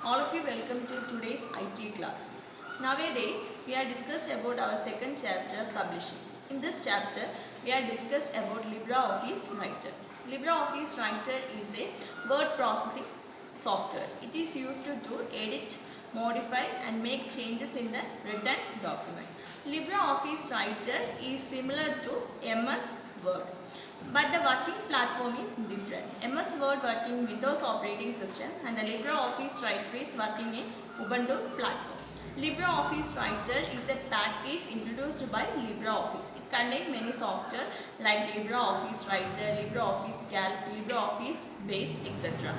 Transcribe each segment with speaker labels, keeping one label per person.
Speaker 1: All of you welcome to today's IT class. Nowadays, we are discussed about our second chapter, publishing. In this chapter, we are discussed about LibreOffice Writer. LibreOffice Writer is a word processing software. It is used to edit, modify and make changes in the written document. LibreOffice Writer is similar to MS Word. But the working platform is different. MS Word working in Windows operating system and the LibreOffice Writer is working in Ubuntu platform. LibreOffice Writer is a package introduced by LibreOffice. It contains many software like LibreOffice Writer, LibreOffice Calc, LibreOffice Base, etc.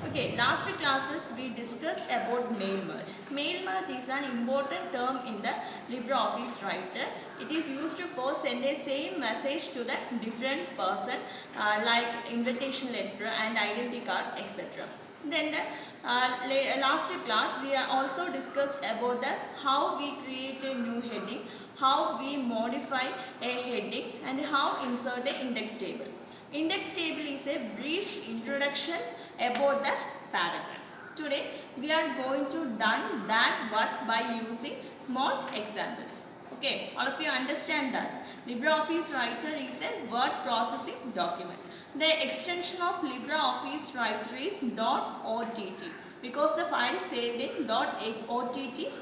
Speaker 1: Okay, last classes we discussed about mail merge. Mail merge is an important term in the LibreOffice Writer. It is used for send a same message to the different person like invitation letter and identity card, etc. Then the last class we are also discussed about the how we create a new heading, how we modify a heading and how insert a index table. Index table is a brief introduction about the paragraph. Today we are going to done that work by using small examples. Okay, all of you understand that LibreOffice Writer is a word processing document. The extension of LibreOffice Writer is .ott because the file saved in .ott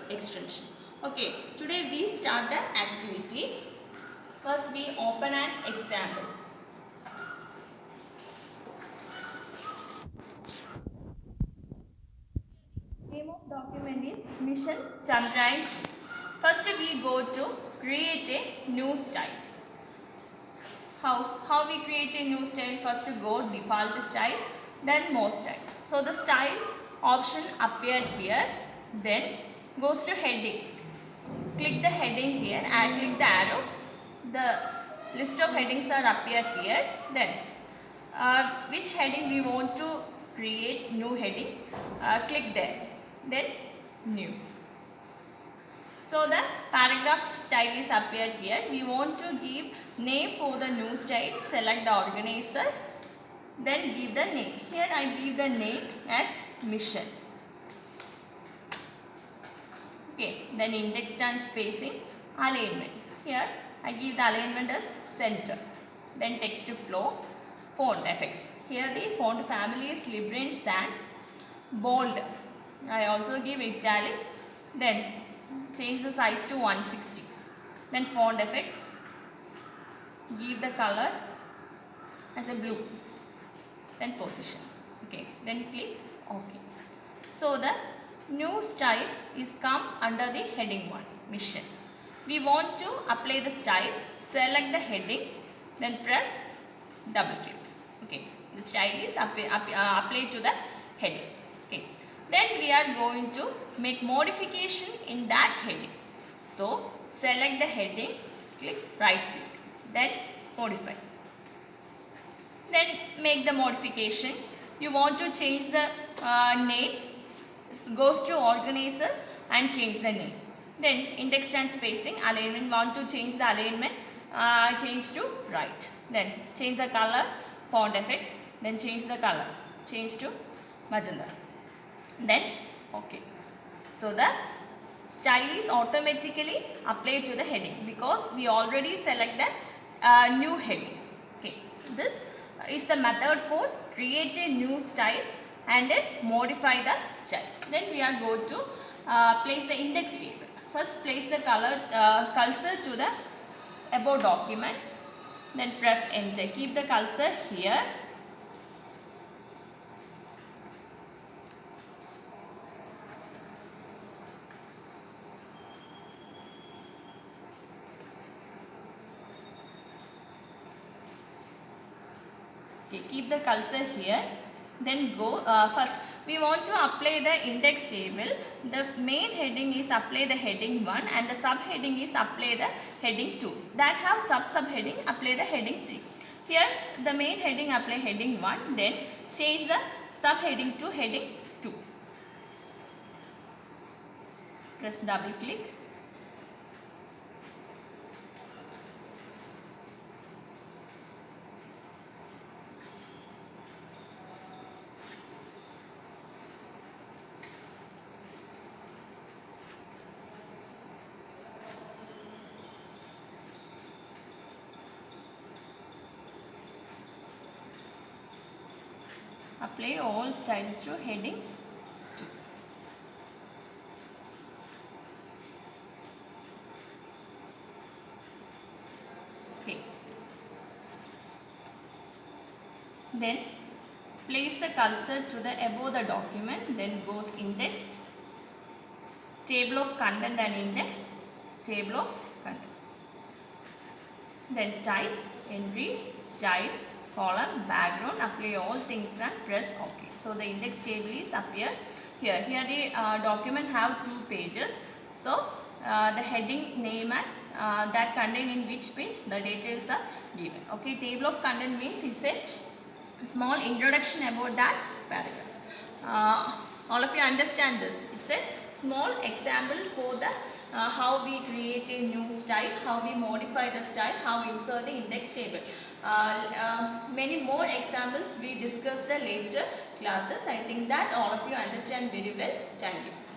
Speaker 1: extension. Okay, today we start the activity. First we open an example. Name of document is Mission Chandrayaan. First we go to create a new style. How we create a new style? First go default style, then more style. So the style option appear here, then goes to heading. Click the heading here and click the arrow. The list of headings are appear here. Then which heading we want to create new heading, click there, then new. So the paragraph style is appear here. We want to give name for the new style, select the organizer, then give the name. Here I give the name as mission. Okay, then index and spacing, alignment. Here I give the alignment as center. Then text flow, font effects. Here the font family is Librarian Sans, bold. I also give italic. Then change the size to 160. Then font effects, give the color as a blue. Then position. Okay, then click OK. So the new style is come under the heading 1, mission. We want to apply the style, select the heading, then press double click. Okay, the style is applied to the heading. Okay, then we are going to make modification in that heading. So select the heading, click right click, then modify. Then make the modifications. You want to change the name, goes to organizer and change the name. Then index and spacing, alignment, want to change the alignment, change to right. Then change the color, font effects, then change the color, change to magenta. Then OK. So the style is automatically applied to the heading because we already select the new heading. Okay, this is the method for create a new style and then modify the style. Then we are going to place the index table. First place the cursor to the above document, then press enter. Keep the cursor here. Okay, keep the cursor here. Then go first we want to apply the index table. The main heading is apply the heading 1 and the subheading is apply the heading 2. That have subheading apply the heading 3. Here the main heading apply heading 1, then change the subheading to heading 2. Press double click. apply all styles to heading 2. Okay. Then place a cursor to the above the document, then goes index, table of content and index, table of content. Then type, entries, style, column, background, apply all things and press OK. So the index table is appear here. Here the document have 2 pages. So the heading, name and that contain in which page the details are given. Okay, table of content means it's a small introduction about that paragraph. All of you understand this. It's a small example for the how we create a new style, how we modify the style, how we insert the index table. Many more examples we discuss the later classes. I think that all of you understand very well. Thank you.